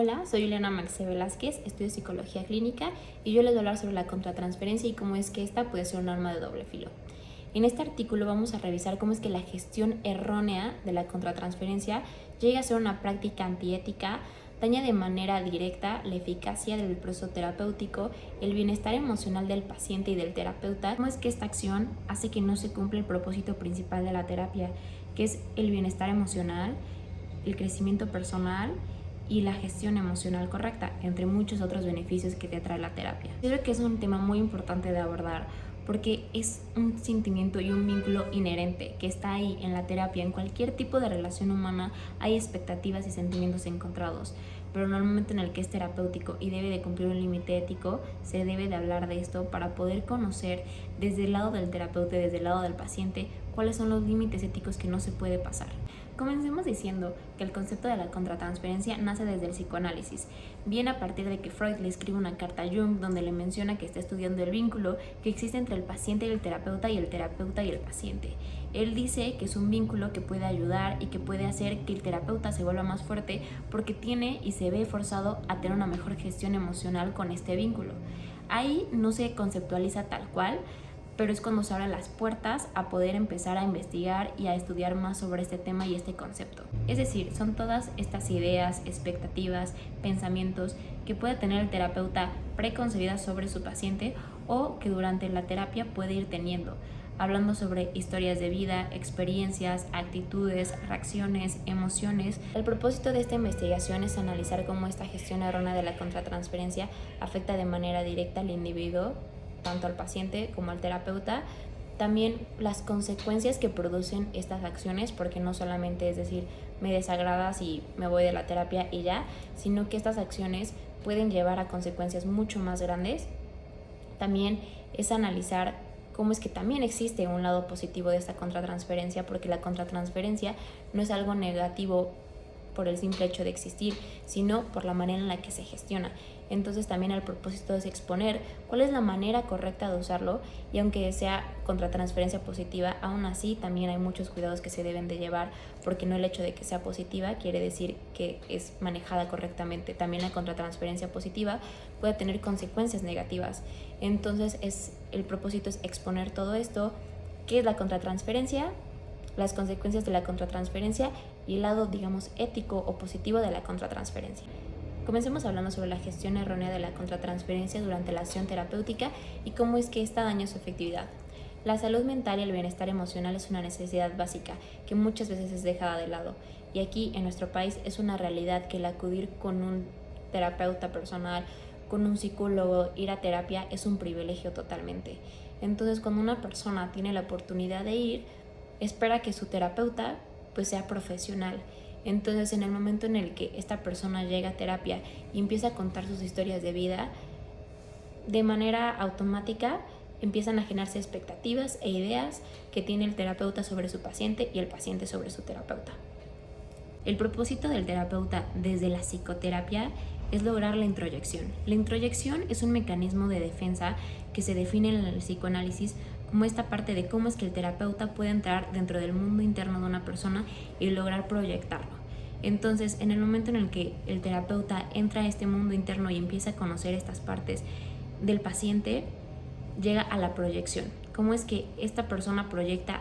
Hola, soy Juliana Maxe Velázquez, estudio Psicología Clínica y yo les voy a hablar sobre la contratransferencia y cómo es que esta puede ser un arma de doble filo. En este artículo vamos a revisar cómo es que la gestión errónea de la contratransferencia llega a ser una práctica antiética, daña de manera directa la eficacia del proceso terapéutico, el bienestar emocional del paciente y del terapeuta, cómo es que esta acción hace que no se cumpla el propósito principal de la terapia, que es el bienestar emocional, el crecimiento personal y la gestión emocional correcta, entre muchos otros beneficios que te trae la terapia. Creo que es un tema muy importante de abordar porque es un sentimiento y un vínculo inherente que está ahí en la terapia. En cualquier tipo de relación humana hay expectativas y sentimientos encontrados, pero en el momento en el que es terapéutico y debe de cumplir un límite ético, se debe de hablar de esto para poder conocer desde el lado del terapeuta y desde el lado del paciente cuáles son los límites éticos que no se puede pasar. Comencemos diciendo que el concepto de la contratransferencia nace desde el psicoanálisis. Viene a partir de que Freud le escribe una carta a Jung donde le menciona que está estudiando el vínculo que existe entre el paciente y el terapeuta y el terapeuta y el paciente. Él dice que es un vínculo que puede ayudar y que puede hacer que el terapeuta se vuelva más fuerte porque tiene y se ve forzado a tener una mejor gestión emocional con este vínculo. Ahí no se conceptualiza tal cual, pero es cuando se abren las puertas a poder empezar a investigar y a estudiar más sobre este tema y este concepto. Es decir, son todas estas ideas, expectativas, pensamientos que puede tener el terapeuta preconcebidas sobre su paciente o que durante la terapia puede ir teniendo, hablando sobre historias de vida, experiencias, actitudes, reacciones, emociones. El propósito de esta investigación es analizar cómo esta gestión errónea de la contratransferencia afecta de manera directa al individuo, tanto al paciente como al terapeuta, también las consecuencias que producen estas acciones, porque no solamente es decir, me desagradas y me voy de la terapia y ya, sino que estas acciones pueden llevar a consecuencias mucho más grandes. También es analizar cómo es que también existe un lado positivo de esta contratransferencia, porque la contratransferencia no es algo negativo por el simple hecho de existir, sino por la manera en la que se gestiona. Entonces también el propósito es exponer cuál es la manera correcta de usarlo, y aunque sea contratransferencia positiva, aún así también hay muchos cuidados que se deben de llevar, porque no el hecho de que sea positiva quiere decir que es manejada correctamente. También la contratransferencia positiva puede tener consecuencias negativas. Entonces el propósito es exponer todo esto, qué es la contratransferencia, las consecuencias de la contratransferencia y el lado, digamos, ético o positivo de la contratransferencia. Comencemos hablando sobre la gestión errónea de la contratransferencia durante la acción terapéutica y cómo es que esta daña su efectividad. La salud mental y el bienestar emocional es una necesidad básica que muchas veces es dejada de lado, y aquí en nuestro país es una realidad que el acudir con un terapeuta personal, con un psicólogo, ir a terapia es un privilegio totalmente. Entonces, cuando una persona tiene la oportunidad de ir, espera que su terapeuta pues sea profesional. Entonces, en el momento en el que esta persona llega a terapia y empieza a contar sus historias de vida, de manera automática empiezan a generarse expectativas e ideas que tiene el terapeuta sobre su paciente y el paciente sobre su terapeuta. El propósito del terapeuta desde la psicoterapia es lograr la introyección. La introyección es un mecanismo de defensa que se define en el psicoanálisis como esta parte de cómo es que el terapeuta puede entrar dentro del mundo interno de una persona y lograr proyectarlo. Entonces, en el momento en el que el terapeuta entra a este mundo interno y empieza a conocer estas partes del paciente, llega a la proyección. Cómo es que esta persona proyecta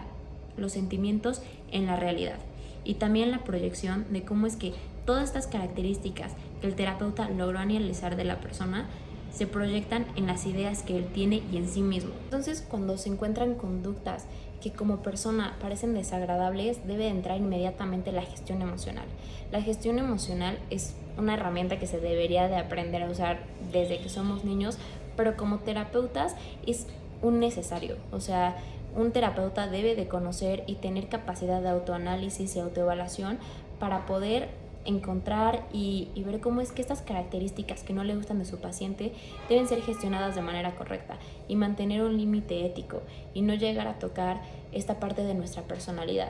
los sentimientos en la realidad. Y también la proyección de cómo es que todas estas características que el terapeuta logró analizar de la persona se proyectan en las ideas que él tiene y en sí mismo. Entonces, cuando se encuentran conductas que como persona parecen desagradables, debe entrar inmediatamente la gestión emocional. La gestión emocional es una herramienta que se debería de aprender a usar desde que somos niños, pero como terapeutas es un necesario. O sea, un terapeuta debe de conocer y tener capacidad de autoanálisis y autoevaluación para poder encontrar y ver cómo es que estas características que no le gustan de su paciente deben ser gestionadas de manera correcta y mantener un límite ético y no llegar a tocar esta parte de nuestra personalidad.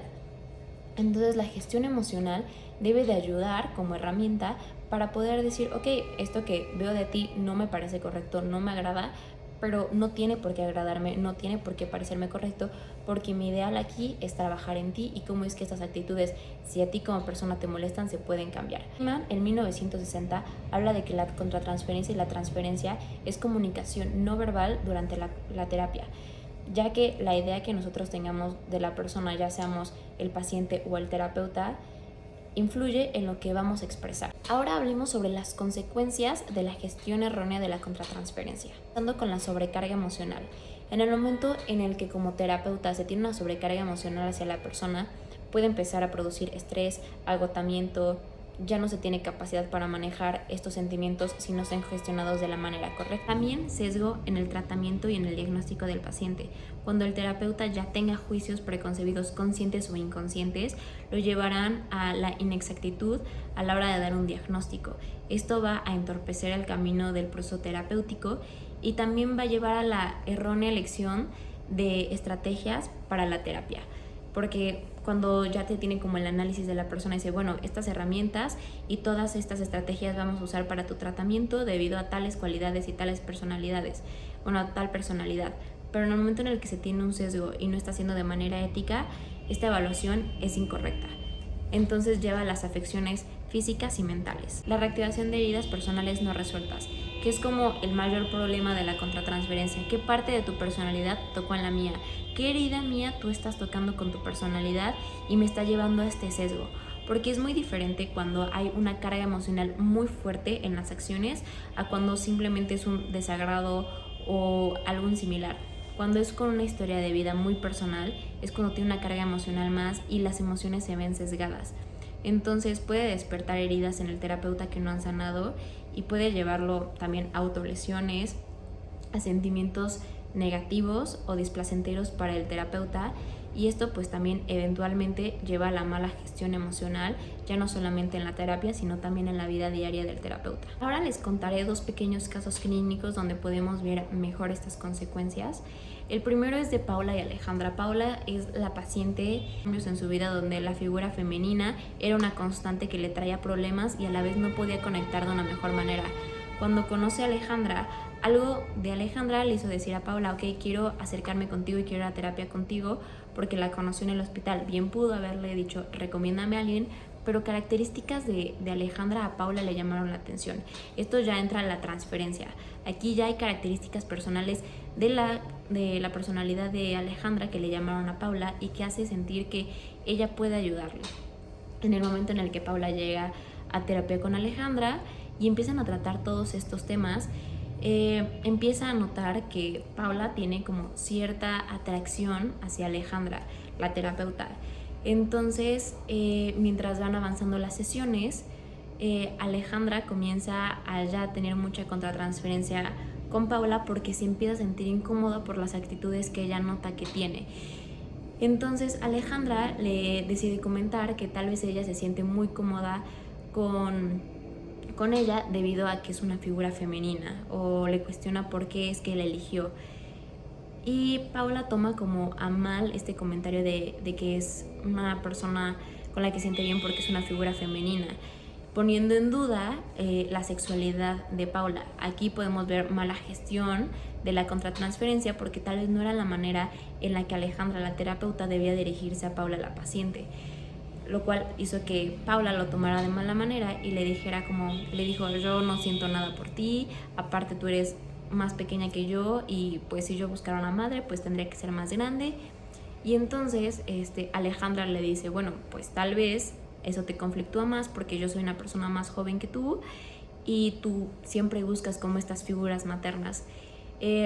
Entonces la gestión emocional debe de ayudar como herramienta para poder decir, ok, esto que veo de ti no me parece correcto, no me agrada, pero no tiene por qué agradarme, no tiene por qué parecerme correcto, porque mi ideal aquí es trabajar en ti y cómo es que estas actitudes, si a ti como persona te molestan, se pueden cambiar. En 1960 habla de que la contratransferencia y la transferencia es comunicación no verbal durante la terapia, ya que la idea que nosotros tengamos de la persona, ya seamos el paciente o el terapeuta, influye en lo que vamos a expresar. Ahora hablemos sobre las consecuencias de la gestión errónea de la contratransferencia. Empezando con la sobrecarga emocional. En el momento en el que como terapeuta se tiene una sobrecarga emocional hacia la persona, puede empezar a producir estrés, agotamiento, ya no se tiene capacidad para manejar estos sentimientos si no están gestionados de la manera correcta. También sesgo en el tratamiento y en el diagnóstico del paciente. Cuando el terapeuta ya tenga juicios preconcebidos conscientes o inconscientes, lo llevarán a la inexactitud a la hora de dar un diagnóstico. Esto va a entorpecer el camino del proceso terapéutico y también va a llevar a la errónea elección de estrategias para la terapia. Porque cuando ya te tienen como el análisis de la persona y dice, bueno, estas herramientas y todas estas estrategias vamos a usar para tu tratamiento debido a tales cualidades y tales personalidades, bueno, a tal personalidad. Pero en el momento en el que se tiene un sesgo y no está haciendo de manera ética, esta evaluación es incorrecta. Entonces lleva a las afecciones físicas y mentales. La reactivación de heridas personales no resueltas, que es como el mayor problema de la contratransferencia. ¿Qué parte de tu personalidad tocó en la mía? ¿Qué herida mía tú estás tocando con tu personalidad y me está llevando a este sesgo? Porque es muy diferente cuando hay una carga emocional muy fuerte en las acciones a cuando simplemente es un desagrado o algo similar. Cuando es con una historia de vida muy personal, es cuando tiene una carga emocional más y las emociones se ven sesgadas. Entonces puede despertar heridas en el terapeuta que no han sanado y puede llevarlo también a autolesiones, a sentimientos negativos o displacenteros para el terapeuta, y esto pues también eventualmente lleva a la mala gestión emocional, ya no solamente en la terapia sino también en la vida diaria del terapeuta. Ahora les contaré 2 pequeños casos clínicos donde podemos ver mejor estas consecuencias. El primero es de Paula y Alejandra. Paula es la paciente en su vida donde la figura femenina era una constante que le traía problemas y a la vez no podía conectar de una mejor manera. Cuando conoce a Alejandra, algo de Alejandra le hizo decir a Paula, ok, quiero acercarme contigo y quiero ir a terapia contigo, porque la conoció en el hospital. Bien pudo haberle dicho, recomiéndame a alguien, pero características de Alejandra a Paula le llamaron la atención. Esto ya entra en la transferencia. Aquí ya hay características personales de la personalidad de Alejandra que le llamaron a Paula y que hace sentir que ella puede ayudarle. En el momento en el que Paula llega a terapia con Alejandra y empiezan a tratar todos estos temas, empieza a notar que Paula tiene como cierta atracción hacia Alejandra, la terapeuta. Entonces, mientras van avanzando las sesiones, Alejandra comienza a ya tener mucha contratransferencia con Paula porque se empieza a sentir incómoda por las actitudes que ella nota que tiene. Entonces Alejandra le decide comentar que tal vez ella se siente muy cómoda con ella debido a que es una figura femenina, o le cuestiona por qué es que la eligió. Y Paula toma como a mal este comentario de que es una persona con la que se siente bien porque es una figura femenina, poniendo en duda la sexualidad de Paula. Aquí podemos ver mala gestión de la contratransferencia porque tal vez no era la manera en la que Alejandra, la terapeuta, debía dirigirse a Paula, la paciente, lo cual hizo que Paula lo tomara de mala manera y le dijo, yo no siento nada por ti, aparte tú eres más pequeña que yo y pues si yo buscara una madre pues tendría que ser más grande. Y entonces Alejandra le dice, bueno, pues tal vez eso te conflictúa más porque yo soy una persona más joven que tú y tú siempre buscas como estas figuras maternas,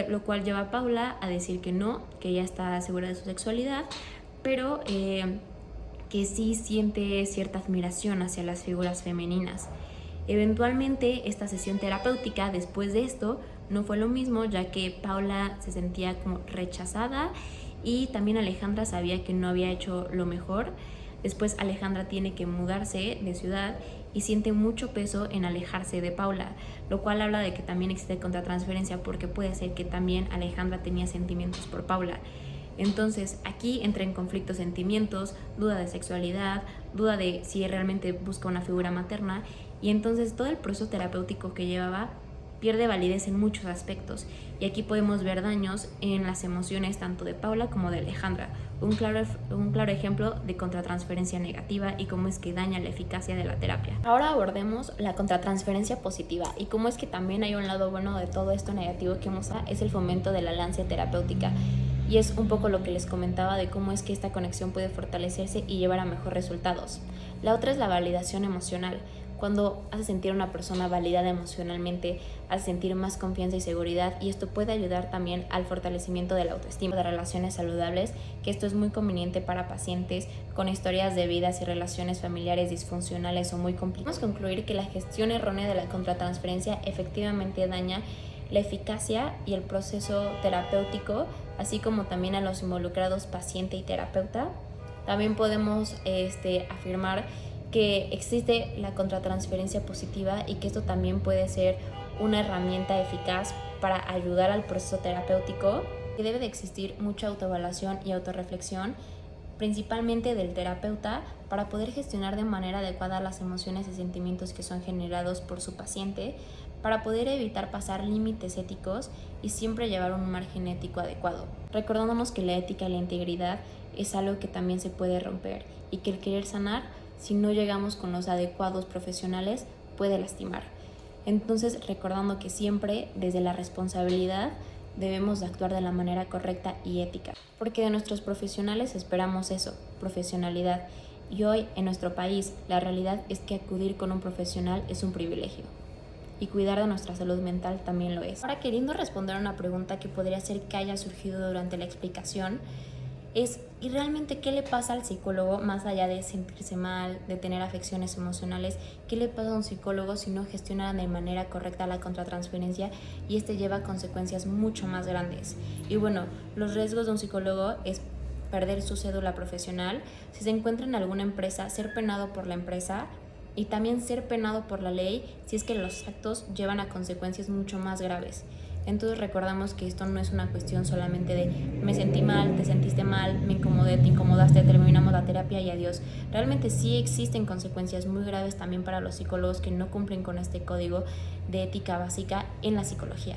lo cual lleva a Paula a decir que no, que ella está segura de su sexualidad, pero que sí siente cierta admiración hacia las figuras femeninas. Eventualmente esta sesión terapéutica después de esto no fue lo mismo, ya que Paula se sentía como rechazada y también Alejandra sabía que no había hecho lo mejor. Después Alejandra tiene que mudarse de ciudad y siente mucho peso en alejarse de Paula, lo cual habla de que también existe contratransferencia porque puede ser que también Alejandra tenía sentimientos por Paula. Entonces aquí entra en conflicto sentimientos, duda de sexualidad, duda de si realmente busca una figura materna, y entonces todo el proceso terapéutico que llevaba pierde validez en muchos aspectos. Y aquí podemos ver daños en las emociones tanto de Paula como de Alejandra. Un claro ejemplo de contratransferencia negativa y cómo es que daña la eficacia de la terapia. Ahora abordemos la contratransferencia positiva y cómo es que también hay un lado bueno de todo esto negativo que es el fomento de la lancia terapéutica. Y es un poco lo que les comentaba de cómo es que esta conexión puede fortalecerse y llevar a mejores resultados. La otra es la validación emocional. Cuando hace sentir a una persona validada emocionalmente, hace sentir más confianza y seguridad, y esto puede ayudar también al fortalecimiento de la autoestima, de relaciones saludables, que esto es muy conveniente para pacientes con historias de vidas y relaciones familiares disfuncionales o muy complicadas. Podemos concluir que la gestión errónea de la contratransferencia efectivamente daña la eficacia y el proceso terapéutico, así como también a los involucrados paciente y terapeuta. También podemos afirmar que existe la contratransferencia positiva y que esto también puede ser una herramienta eficaz para ayudar al proceso terapéutico. Que debe de existir mucha autoevaluación y autorreflexión, principalmente del terapeuta, para poder gestionar de manera adecuada las emociones y sentimientos que son generados por su paciente, para poder evitar pasar límites éticos y siempre llevar un margen ético adecuado. Recordándonos que la ética y la integridad es algo que también se puede romper y que el querer sanar, si no llegamos con los adecuados profesionales, puede lastimar. Entonces, recordando que siempre desde la responsabilidad debemos de actuar de la manera correcta y ética, porque de nuestros profesionales esperamos eso, profesionalidad. Y hoy en nuestro país la realidad es que acudir con un profesional es un privilegio. Y cuidar de nuestra salud mental también lo es. Ahora, queriendo responder a una pregunta que podría ser que haya surgido durante la explicación, ¿y realmente qué le pasa al psicólogo más allá de sentirse mal, de tener afecciones emocionales? ¿Qué le pasa a un psicólogo si no gestiona de manera correcta la contratransferencia y lleva a consecuencias mucho más grandes? Y bueno, los riesgos de un psicólogo es perder su cédula profesional, si se encuentra en alguna empresa, ser penado por la empresa, y también ser penado por la ley si es que los actos llevan a consecuencias mucho más graves. Entonces recordamos que esto no es una cuestión solamente de me sentí mal, te sentiste mal, me incomodé, te incomodaste, terminamos la terapia y adiós. Realmente sí existen consecuencias muy graves también para los psicólogos que no cumplen con este código de ética básica en la psicología.